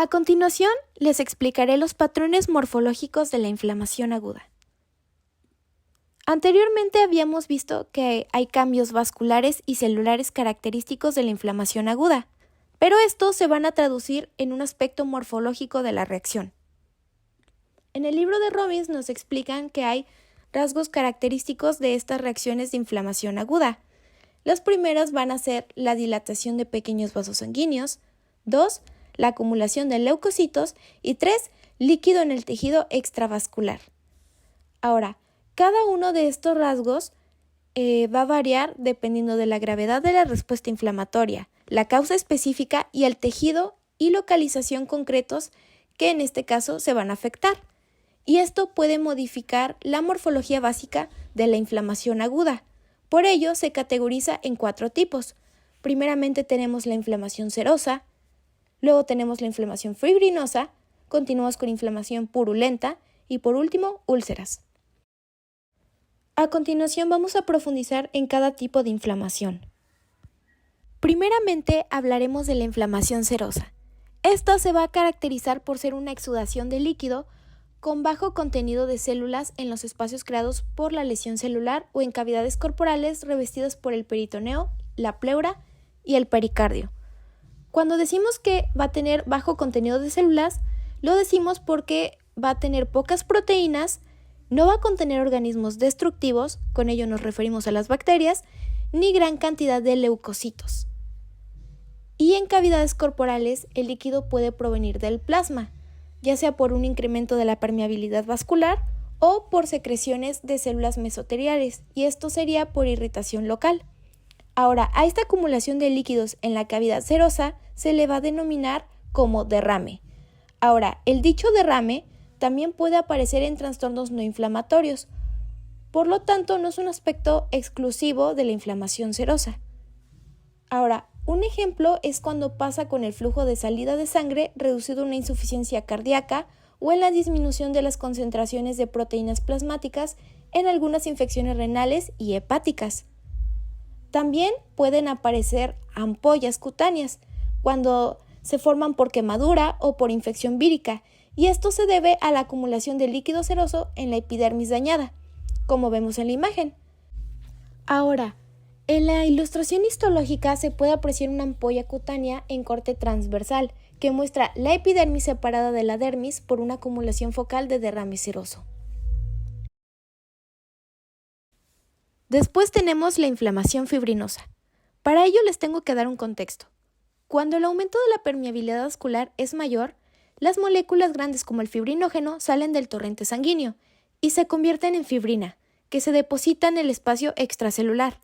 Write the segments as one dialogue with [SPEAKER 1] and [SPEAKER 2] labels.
[SPEAKER 1] A continuación, les explicaré los patrones morfológicos de la inflamación aguda. Anteriormente habíamos visto que hay cambios vasculares y celulares característicos de la inflamación aguda, pero estos se van a traducir en un aspecto morfológico de la reacción. En el libro de Robbins nos explican que hay rasgos característicos de estas reacciones de inflamación aguda. Las primeras van a ser la dilatación de pequeños vasos sanguíneos, 2, la acumulación de leucocitos y 3, líquido en el tejido extravascular. Ahora, cada uno de estos rasgos va a variar dependiendo de la gravedad de la respuesta inflamatoria, la causa específica y el tejido y localización concretos que en este caso se van a afectar. Y esto puede modificar la morfología básica de la inflamación aguda. Por ello, se categoriza en 4 tipos. Primeramente tenemos la inflamación serosa, luego tenemos la inflamación fibrinosa, continuamos con inflamación purulenta y por último, úlceras. A continuación vamos a profundizar en cada tipo de inflamación. Primeramente hablaremos de la inflamación serosa. Esta se va a caracterizar por ser una exudación de líquido con bajo contenido de células en los espacios creados por la lesión celular o en cavidades corporales revestidas por el peritoneo, la pleura y el pericardio. Cuando decimos que va a tener bajo contenido de células, lo decimos porque va a tener pocas proteínas, no va a contener organismos destructivos, con ello nos referimos a las bacterias, ni gran cantidad de leucocitos. Y en cavidades corporales, el líquido puede provenir del plasma, ya sea por un incremento de la permeabilidad vascular o por secreciones de células mesoteliales, y esto sería por irritación local. Ahora, a esta acumulación de líquidos en la cavidad serosa se le va a denominar como derrame. Ahora, el dicho derrame también puede aparecer en trastornos no inflamatorios, por lo tanto no es un aspecto exclusivo de la inflamación serosa. Ahora, un ejemplo es cuando pasa con el flujo de salida de sangre reducido a una insuficiencia cardíaca o en la disminución de las concentraciones de proteínas plasmáticas en algunas infecciones renales y hepáticas. También pueden aparecer ampollas cutáneas cuando se forman por quemadura o por infección vírica, y esto se debe a la acumulación de líquido seroso en la epidermis dañada, como vemos en la imagen. Ahora, en la ilustración histológica se puede apreciar una ampolla cutánea en corte transversal que muestra la epidermis separada de la dermis por una acumulación focal de derrame seroso. Después tenemos la inflamación fibrinosa. Para ello les tengo que dar un contexto. Cuando el aumento de la permeabilidad vascular es mayor, las moléculas grandes como el fibrinógeno salen del torrente sanguíneo y se convierten en fibrina, que se deposita en el espacio extracelular.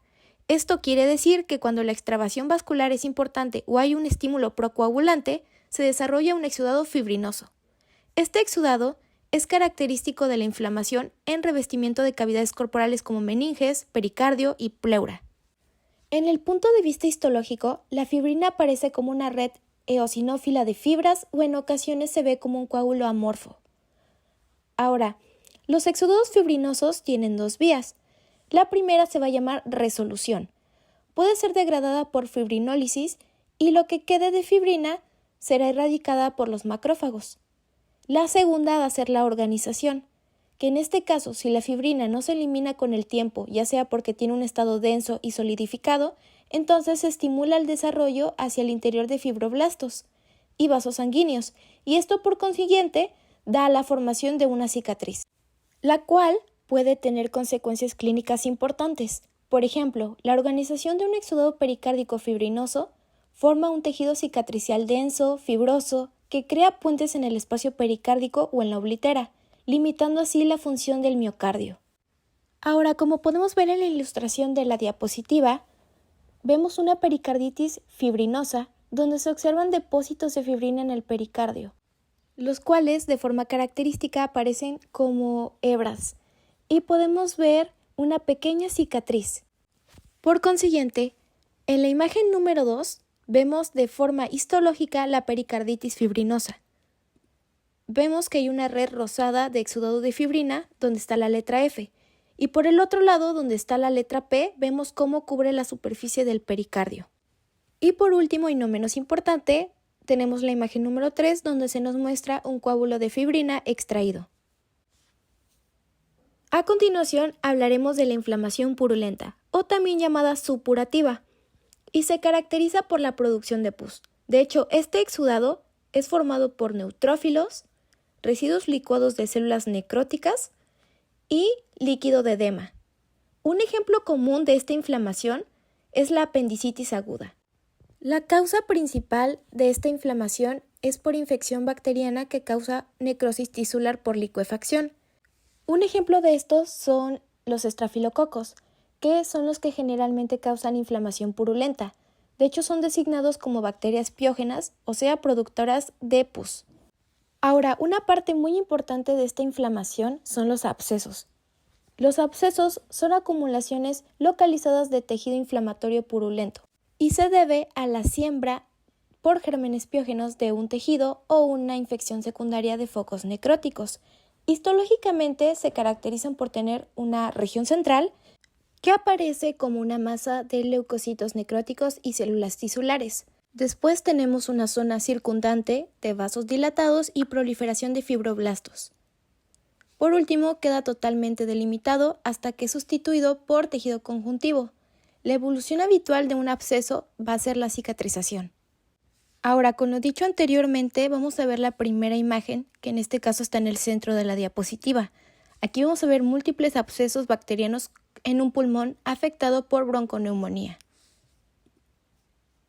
[SPEAKER 1] Esto quiere decir que cuando la extravasación vascular es importante o hay un estímulo procoagulante, se desarrolla un exudado fibrinoso. Este exudado es característico de la inflamación en revestimiento de cavidades corporales como meninges, pericardio y pleura. En el punto de vista histológico, la fibrina aparece como una red eosinófila de fibras o en ocasiones se ve como un coágulo amorfo. Ahora, los exudados fibrinosos tienen 2 vías. La primera se va a llamar resolución. Puede ser degradada por fibrinólisis y lo que quede de fibrina será erradicada por los macrófagos. La segunda va a ser la organización, que en este caso, si la fibrina no se elimina con el tiempo, ya sea porque tiene un estado denso y solidificado, entonces se estimula el desarrollo hacia el interior de fibroblastos y vasos sanguíneos, y esto por consiguiente da la formación de una cicatriz, la cual puede tener consecuencias clínicas importantes. Por ejemplo, la organización de un exudado pericárdico fibrinoso forma un tejido cicatricial denso, fibroso, que crea puentes en el espacio pericárdico o en la oblitera, limitando así la función del miocardio. Ahora, como podemos ver en la ilustración de la diapositiva, vemos una pericarditis fibrinosa donde se observan depósitos de fibrina en el pericardio, los cuales de forma característica aparecen como hebras, y podemos ver una pequeña cicatriz. Por consiguiente, en la imagen número 2 vemos de forma histológica la pericarditis fibrinosa. Vemos que hay una red rosada de exudado de fibrina donde está la letra F, y por el otro lado, donde está la letra P, vemos cómo cubre la superficie del pericardio. Y por último y no menos importante, tenemos la imagen número 3 donde se nos muestra un coágulo de fibrina extraído. A continuación hablaremos de la inflamación purulenta, o también llamada supurativa, y se caracteriza por la producción de pus. De hecho, este exudado es formado por neutrófilos, residuos licuados de células necróticas y líquido de edema. Un ejemplo común de esta inflamación es la apendicitis aguda. La causa principal de esta inflamación es por infección bacteriana que causa necrosis tisular por licuefacción. Un ejemplo de estos son los estafilococos, que son los que generalmente causan inflamación purulenta. De hecho, son designados como bacterias piógenas, o sea, productoras de pus. Ahora, una parte muy importante de esta inflamación son los abscesos. Los abscesos son acumulaciones localizadas de tejido inflamatorio purulento y se debe a la siembra por gérmenes piógenos de un tejido o una infección secundaria de focos necróticos. Histológicamente se caracterizan por tener una región central que aparece como una masa de leucocitos necróticos y células tisulares. Después tenemos una zona circundante de vasos dilatados y proliferación de fibroblastos. Por último, queda totalmente delimitado hasta que es sustituido por tejido conjuntivo. La evolución habitual de un absceso va a ser la cicatrización. Ahora, con lo dicho anteriormente, vamos a ver la primera imagen, que en este caso está en el centro de la diapositiva. Aquí vamos a ver múltiples abscesos bacterianos en un pulmón afectado por bronconeumonía.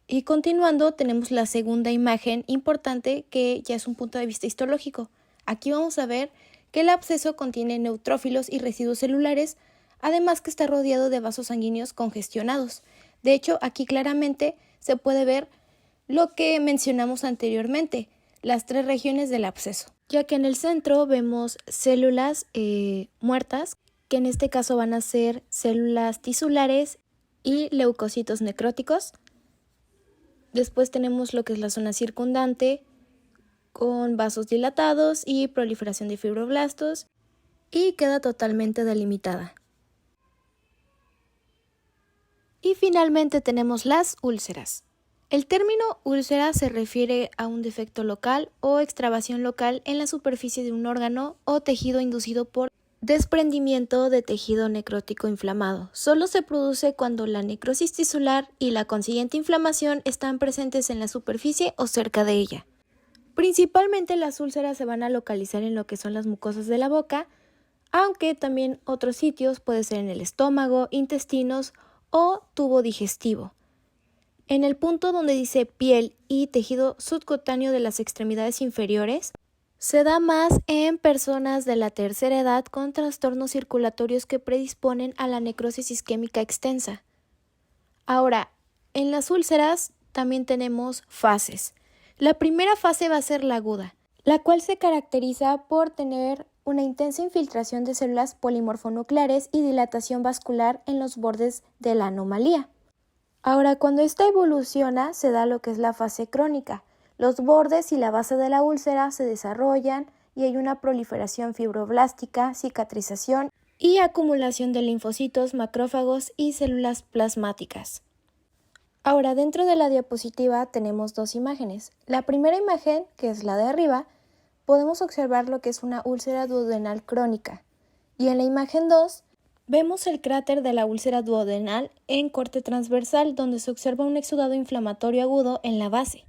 [SPEAKER 1] Y continuando, tenemos la segunda imagen importante, que ya es un punto de vista histológico. Aquí vamos a ver que el absceso contiene neutrófilos y residuos celulares, además que está rodeado de vasos sanguíneos congestionados. De hecho, aquí claramente se puede ver lo que mencionamos anteriormente, las 3 regiones del absceso, ya que en el centro vemos células muertas, que en este caso van a ser células tisulares y leucocitos necróticos. Después tenemos lo que es la zona circundante, con vasos dilatados y proliferación de fibroblastos, y queda totalmente delimitada. Y finalmente tenemos las úlceras. El término úlcera se refiere a un defecto local o extravasación local en la superficie de un órgano o tejido inducido por desprendimiento de tejido necrótico inflamado. Solo se produce cuando la necrosis tisular y la consiguiente inflamación están presentes en la superficie o cerca de ella. Principalmente las úlceras se van a localizar en lo que son las mucosas de la boca, aunque también otros sitios puede ser en el estómago, intestinos o tubo digestivo. En el punto donde dice piel y tejido subcutáneo de las extremidades inferiores, se da más en personas de la tercera edad con trastornos circulatorios que predisponen a la necrosis isquémica extensa. Ahora, en las úlceras también tenemos fases. La primera fase va a ser la aguda, la cual se caracteriza por tener una intensa infiltración de células polimorfonucleares y dilatación vascular en los bordes de la anomalía. Ahora, cuando esta evoluciona, se da lo que es la fase crónica. Los bordes y la base de la úlcera se desarrollan y hay una proliferación fibroblástica, cicatrización y acumulación de linfocitos, macrófagos y células plasmáticas. Ahora, dentro de la diapositiva tenemos 2 imágenes. La primera imagen, que es la de arriba, podemos observar lo que es una úlcera duodenal crónica. Y en la imagen 2, vemos el cráter de la úlcera duodenal en corte transversal, donde se observa un exudado inflamatorio agudo en la base.